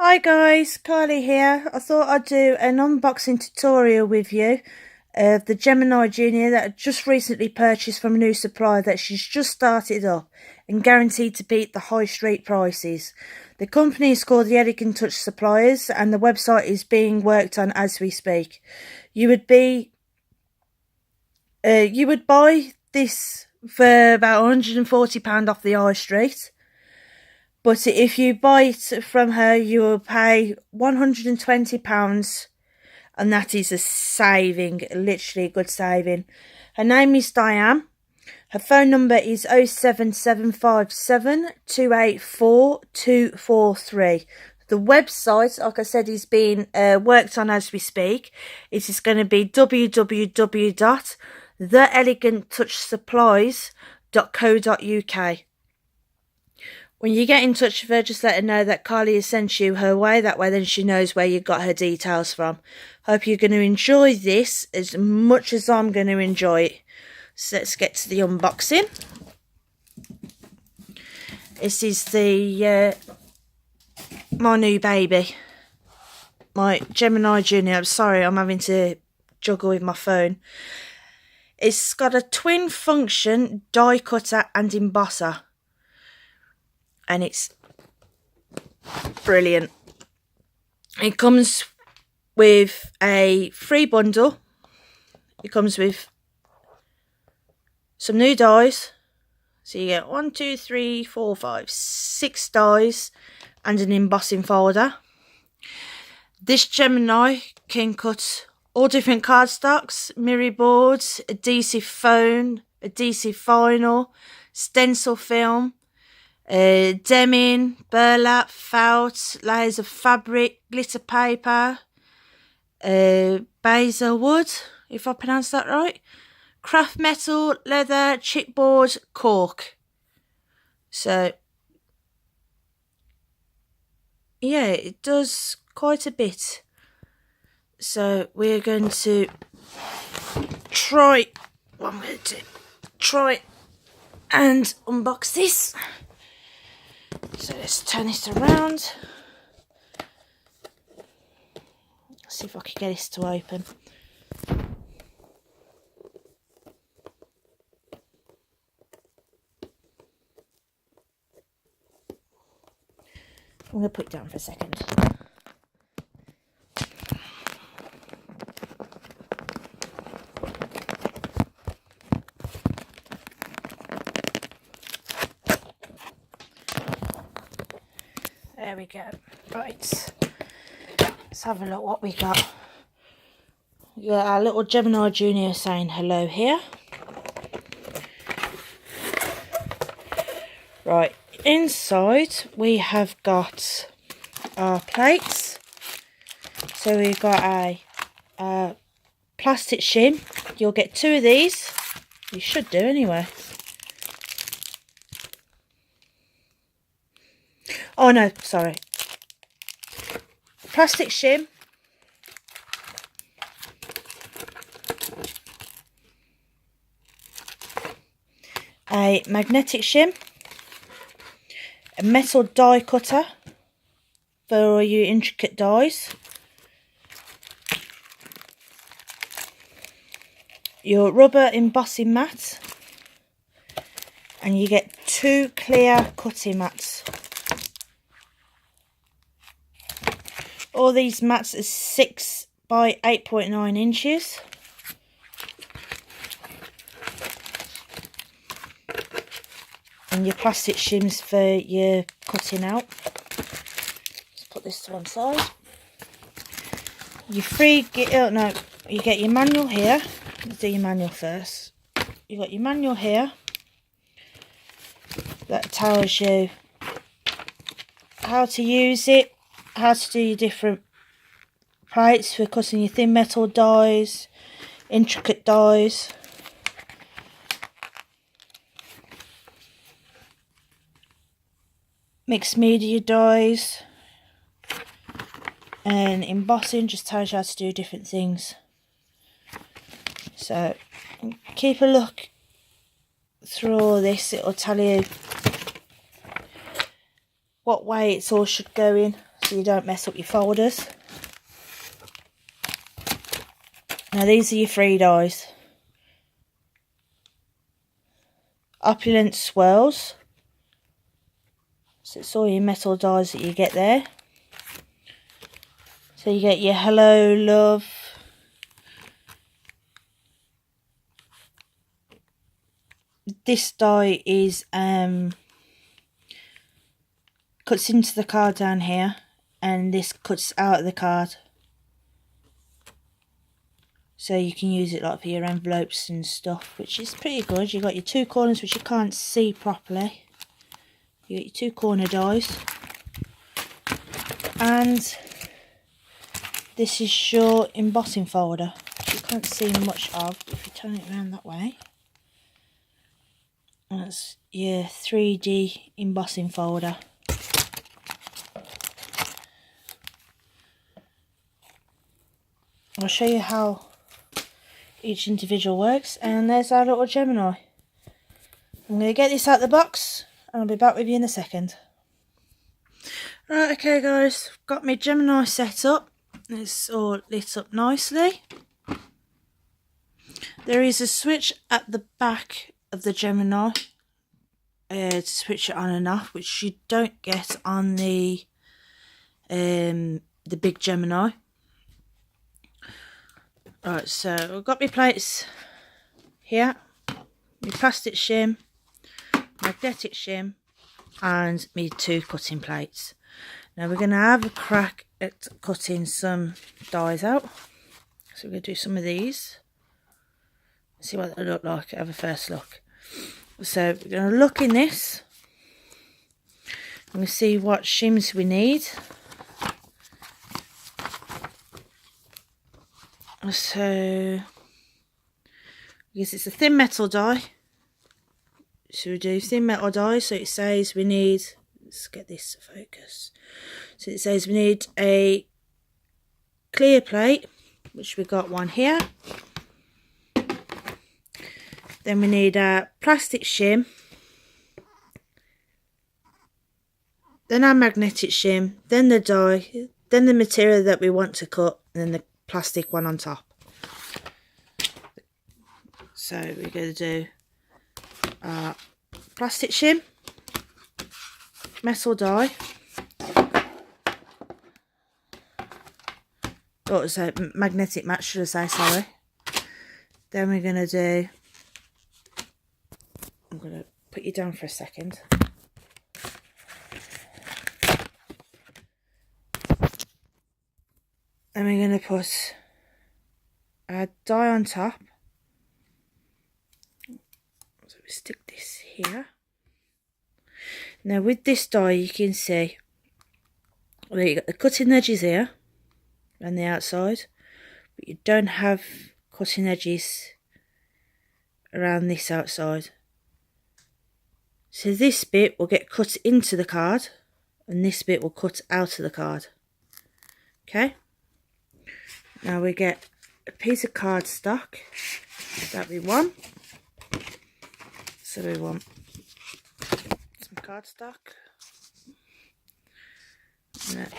Hi guys, Carly here. I thought I'd do an unboxing tutorial with you of the Gemini Junior that I just recently purchased from a new supplier that she's just started up and guaranteed to beat the high street prices. The company is called the Elegant Touch Suppliers and the website is being worked on as we speak. You would buy this for about £140 off the high street. But if you buy it from her, you will pay £120, and that is a saving, literally a good saving. Her name is Diane. Her phone number is 07757 284 243. The website, like I said, is being worked on as we speak. It is going to be www.theeleganttouchsupplies.co.uk. When you get in touch with her, just let her know that Carly has sent you her way. That way then she knows where you got her details from. Hope you're going to enjoy this as much as I'm going to enjoy it. So let's get to the unboxing. This is the my new baby. My Gemini Junior. I'm sorry, I'm having to juggle with my phone. It's got a twin function die cutter and embosser. And it's brilliant. It comes with a free bundle. It comes with some new dies. So you get 6 dies and an embossing folder. This Gemini can cut all different cardstocks, mirror boards, adhesive foam, adhesive vinyl, stencil film, Deming, burlap, felt, layers of fabric, glitter paper, basil wood, if I pronounce that right, craft metal, leather, chipboard, cork. So yeah, it does quite a bit. So we're going to try and unbox this. So let's turn this around. Let's see if I can get this to open. I'm going to put it down for a second. There we go. Right, let's have a look what we got. We got our little Gemini Junior saying hello here. Right, inside we have got our plates. So we've got a plastic shim. You'll get 2 of these. You should do anyway. Oh no, sorry. Plastic shim. A magnetic shim. A metal die cutter for all your intricate dies. Your rubber embossing mat. And you get 2 clear cutting mats. All these mats are 6 by 8.9 inches. And your plastic shims for your cutting out. Let's put this to one side. You get your manual here. Let's do your manual first. You got your manual here. That tells you how to use it. How to do your different plates for cutting your thin metal dies, intricate dies. Mixed media dies. And embossing just tells you how to do different things. So keep a look through all this. It will tell you what way it all should go in. so you don't mess up your folders. Now these are your 3 dies. Opulent Swirls. So it's all your metal dies that you get there. So you get your Hello Love. This die is cuts into the card down here, and this cuts out of the card. So you can use it like for your envelopes and stuff, which is pretty good. You've got your 2 corners which you can't see properly. You got your 2 corner dies. And this is your embossing folder, which you can't see much of if you turn it around that way. That's your 3D embossing folder. I'll show you how each individual works, and there's our little Gemini. I'm going to get this out of the box and I'll be back with you in a second. Right, okay guys, got my Gemini set up. It's all lit up nicely. There is a switch at the back of the Gemini to switch it on and off, which you don't get on the big Gemini. Right, so I've got my plates here, my plastic shim, magnetic shim, and my 2 cutting plates. Now we're going to have a crack at cutting some dies out. So we're going to do some of these, see what they look like, have a first look. So we're going to look in this, and we'll see what shims we need. So, because it's a thin metal die, so we do thin metal die, so it says we need, let's get this to focus, so it says we need a clear plate, which we got one here, then we need a plastic shim, then our magnetic shim, then the die, then the material that we want to cut, and then the plastic one on top. So we're going to do plastic shim, metal die, oh, so magnetic match, should I say, sorry. Then we're going to do, I'm going to put you down for a second. Then we're going to put a die on top. So we stick this here. Now with this die you can see, well, you got the cutting edges here on the outside, but you don't have cutting edges around this outside. So this bit will get cut into the card, and this bit will cut out of the card. Okay. Now we get a piece of cardstock that we want. So we want some cardstock. I'm going to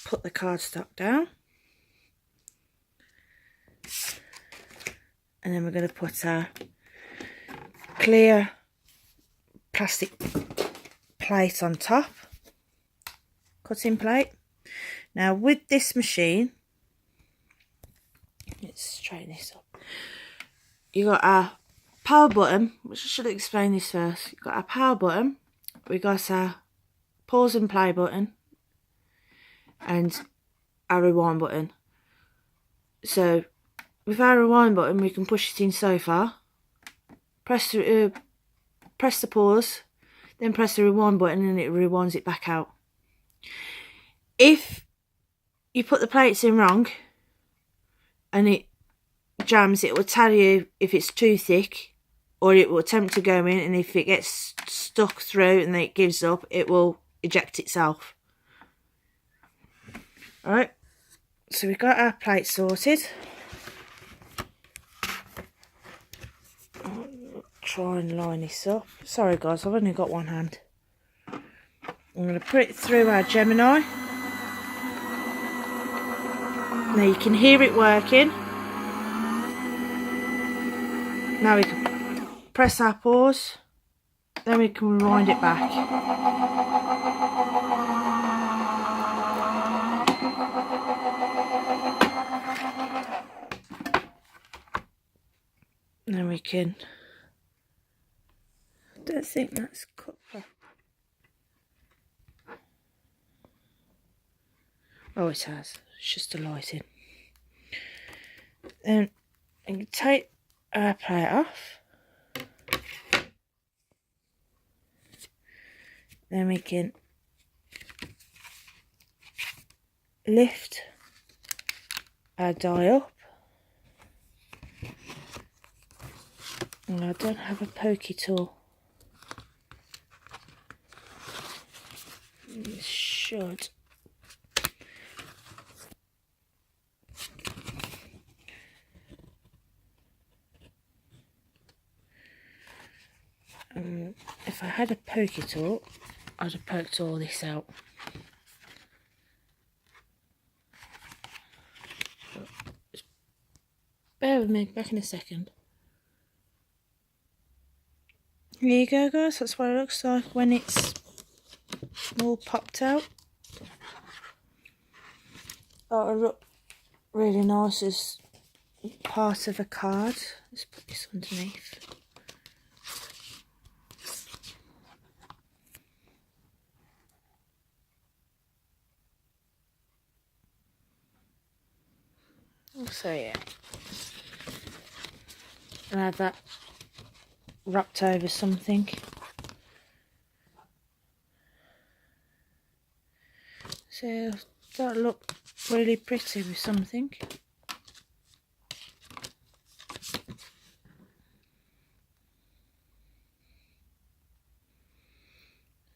put the cardstock down. And then we're going to put a clear plastic plate on top. Cutting plate. Now with this machine, let's straighten this up. You got a power button, which I should explain this first. You got a power button, we got a pause and play button, and a rewind button. So with our rewind button, we can push it in so far, press the pause, then press the rewind button, and it rewinds it back out. If you put the plates in wrong and it jams, it will tell you if it's too thick, or it will attempt to go in, and if it gets stuck through and then it gives up, it will eject itself. Alright, so we've got our plate sorted. I'll try and line this up. Sorry guys, I've only got one hand. I'm going to put it through our Gemini. Now you can hear it working. Now we can press our pause. Then we can rewind it back. And then we can... I don't think that's cut properly. Oh, it has. It's just the lighting. Then I can take our plate off. Then we can lift our die up. And I don't have a pokey tool. It should. If I had a pokey tool, I'd have poked all this out. Just bear with me, back in a second. Here you go, guys, that's what it looks like when it's all popped out. That'll look really nice as part of a card. Let's put this underneath. So yeah, and have that wrapped over something. So that'll look really pretty with something.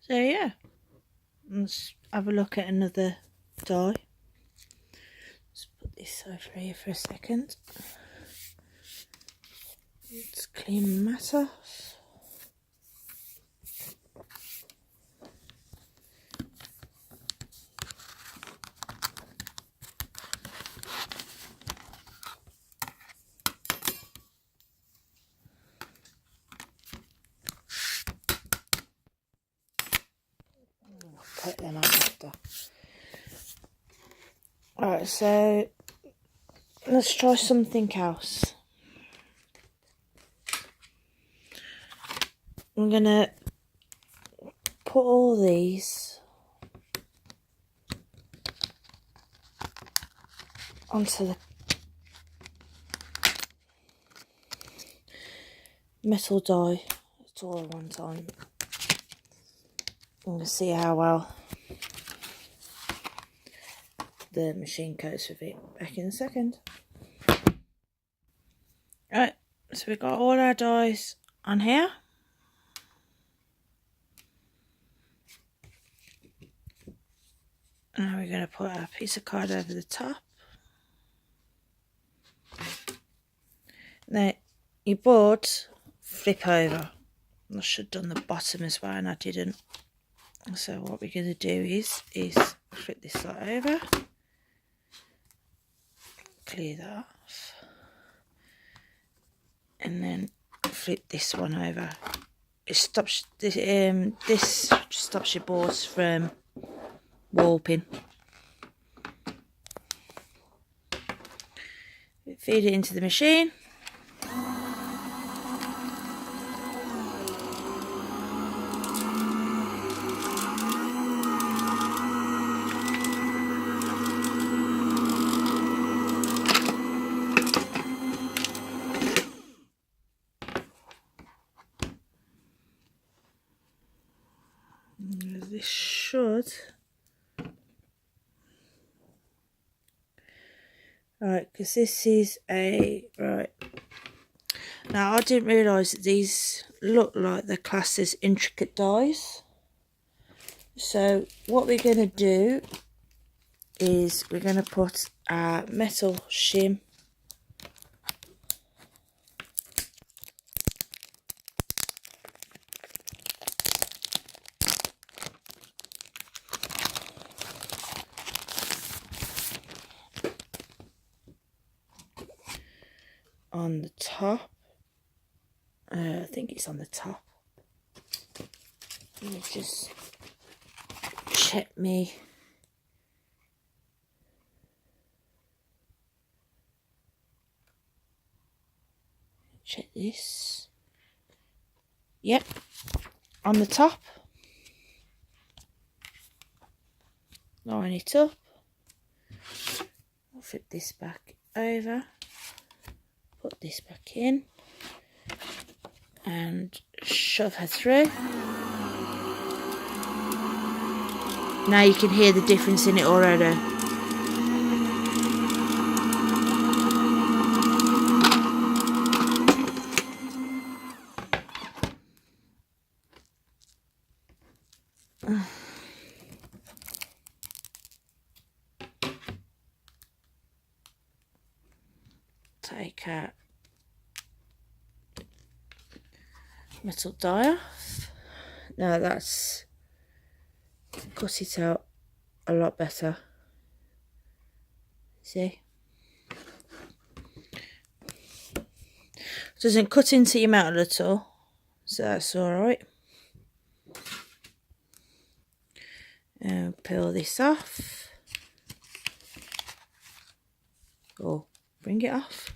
So yeah, let's have a look at another die. Let's put this over here for a second. Let's clean that off. Put them out after. Alright, so let's try something else. I'm gonna put all these onto the metal die. It's all at one time. I'm gonna see how well the machine coats with it. Back in a second. Right, so we've got all our dies on here. Now we're going to put our piece of card over the top. Now your boards flip over. I should have done the bottom as well and I didn't. So what we're going to do is flip this side over. Clear that off. And then flip this one over. It stops this stops your boards from warping. Feed it into the machine. This should. Right, because this is a... Right. Now, I didn't realise that these look like they're classed as intricate dies. So, what we're going to do is we're going to put our metal shim on the top. I think it's on the top. Let me just check me. Check this. Yep, on the top. Line it up. I'll flip this back over. Put this back in. And shove her through. Now you can hear the difference in it already. Take out metal die off. Now that's cut it out a lot better. See? Doesn't cut into your metal at all, so that's alright. And peel this off. Or bring it off.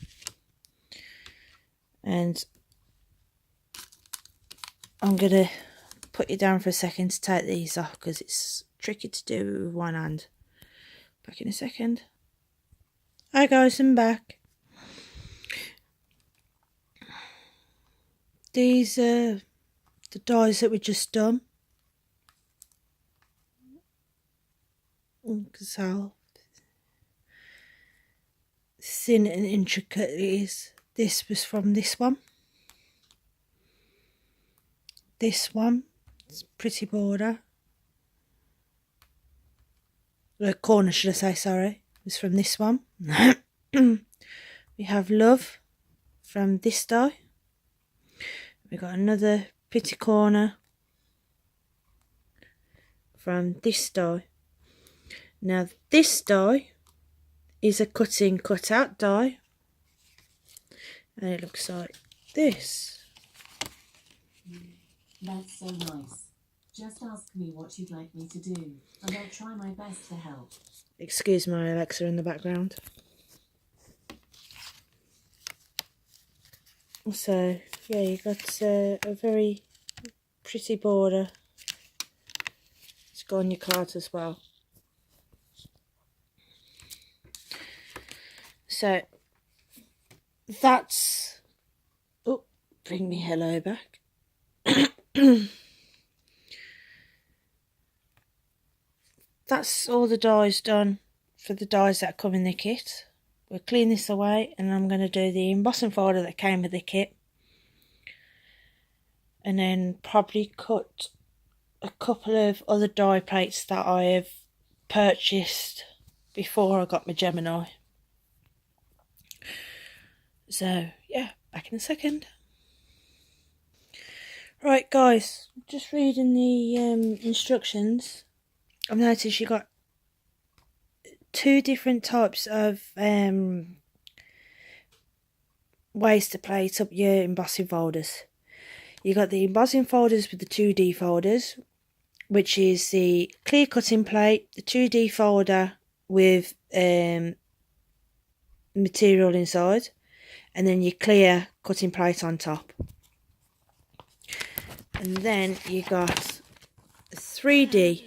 And I'm going to put you down for a second to take these off because it's tricky to do with one hand. Back in a second. Hi guys, I'm back. These are the dies that we just done. You can see how thin and intricate it is. This was from this one. This one, it's pretty border. The corner, should I say, sorry, was from this one. We have love from this die. We got another pretty corner from this die. Now this die is a cutting cut out die, and it looks like this. That's so nice. Just ask me what you'd like me to do, and I'll try my best to help. Excuse my Alexa in the background. So, yeah, you got a very pretty border. It's got on your card as well. So, that's... Oh, bring me hello back. That's all the dies done for the dies that come in the kit. We'll clean this away and I'm going to do the embossing folder that came with the kit. And then probably cut a couple of other die plates that I have purchased before I got my Gemini. So, yeah, back in a second. Right, guys, just reading the instructions. I've noticed you got two different types of ways to plate up your embossing folders. You got the embossing folders with the 2D folders, which is the clear cutting plate, the 2D folder with material inside, and then your clear cutting plate on top. And then you got a 3D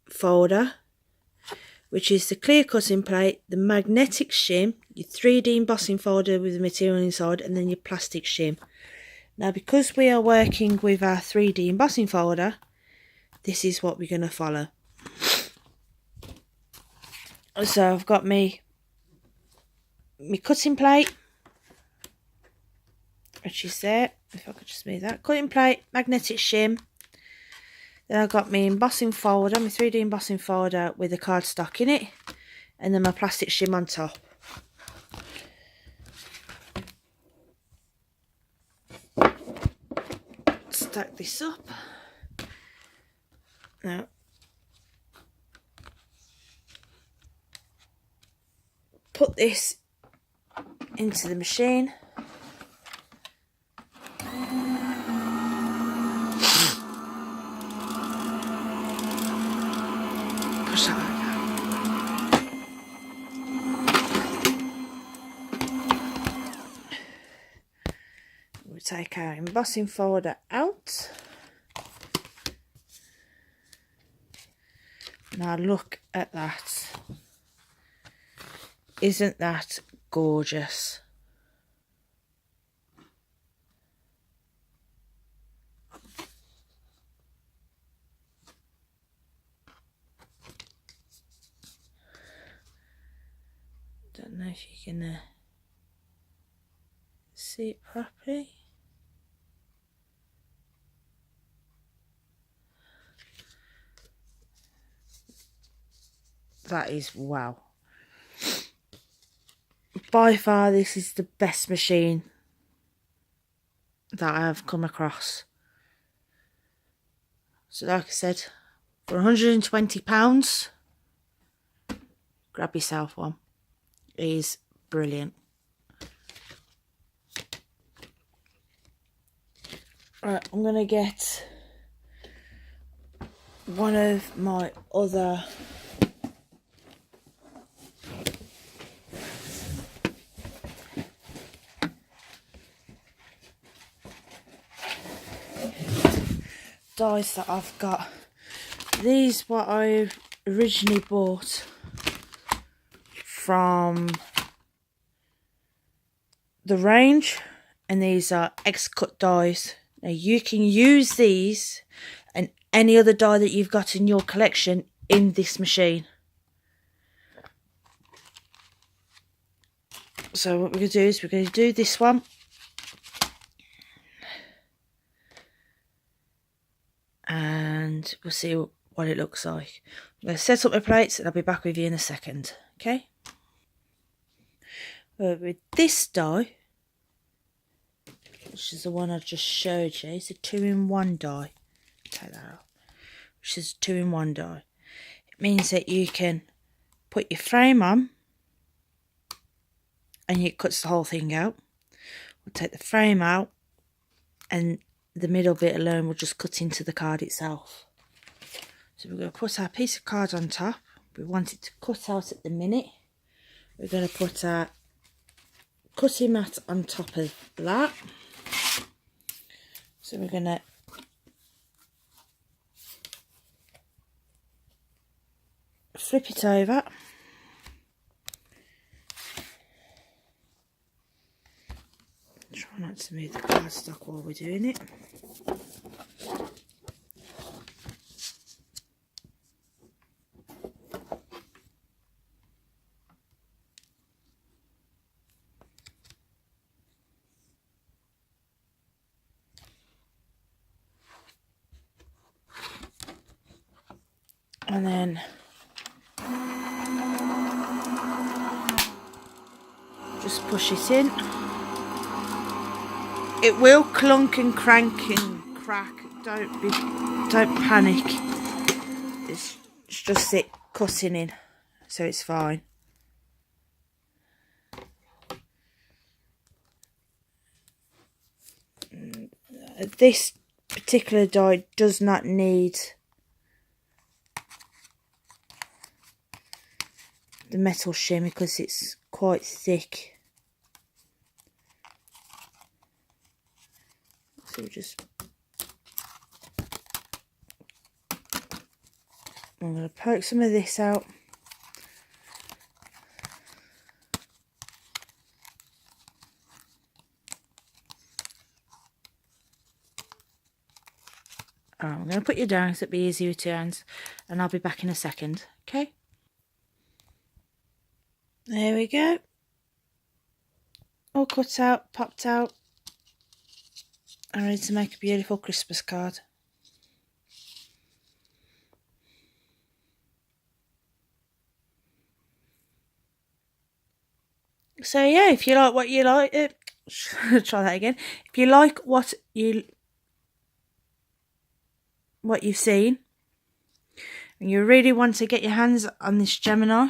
folder, which is the clear cutting plate, the magnetic shim, your 3D embossing folder with the material inside, and then your plastic shim. Now, because we are working with our 3D embossing folder, this is what we're going to follow. So I've got my cutting plate, which is there. If I could just move that. Cutting plate, magnetic shim. Then I've got my embossing folder, my 3D embossing folder with the cardstock in it. And then my plastic shim on top. Stack this up. Now, put this into the machine. Push that like that. We'll take our embossing folder out. Now look at that. Isn't that gorgeous? Don't know if you can see it properly. That is wow. By far, this is the best machine that I have come across. So like I said, for £120, grab yourself one. It is brilliant. Right, I'm going to get one of my other dies that I've got. These what I originally bought from the range, and these are X-cut dies. Now you can use these and any other die that you've got in your collection in this machine. So what we're going to do is we're going to do this one. And we'll see what it looks like. I'm going to set up my plates and I'll be back with you in a second. Okay? With this die, which is the one I just showed you, it's a 2-in-1 die. Take that out. Which is a 2-in-1 die. It means that you can put your frame on and it cuts the whole thing out. We'll take the frame out and the middle bit alone will just cut into the card itself. So we're going to put our piece of card on top. We want it to cut out at the minute. We're going to put our cutting mat on top of that. So we're going to flip it over. Try not to move the cardstock while we're doing it. And then just push it in. It will clunk and crank and crack. Don't panic. It's just it cutting in, so it's fine. This particular die does not need the metal shim because it's quite thick. So I'm going to poke some of this out. I'm going to put you down so it'll be easier with 2 hands, and I'll be back in a second. Okay. There we go. All cut out, popped out. I'm ready to make a beautiful Christmas card. So yeah, if you like what you like, try that again. If you like what you've seen, and you really want to get your hands on this Gemini,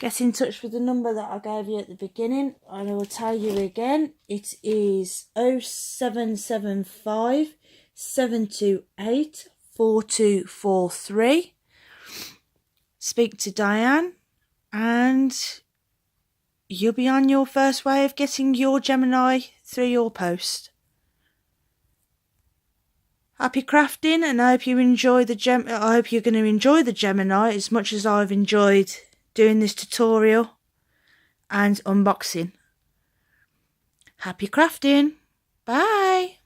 get in touch with the number that I gave you at the beginning, and I will tell you again. It is 0775 728 4243. Speak to Diane, and you'll be on your first way of getting your Gemini through your post. Happy crafting, and I hope you enjoy I hope you're going to enjoy the Gemini as much as I've enjoyed doing this tutorial and unboxing. Happy crafting. Bye.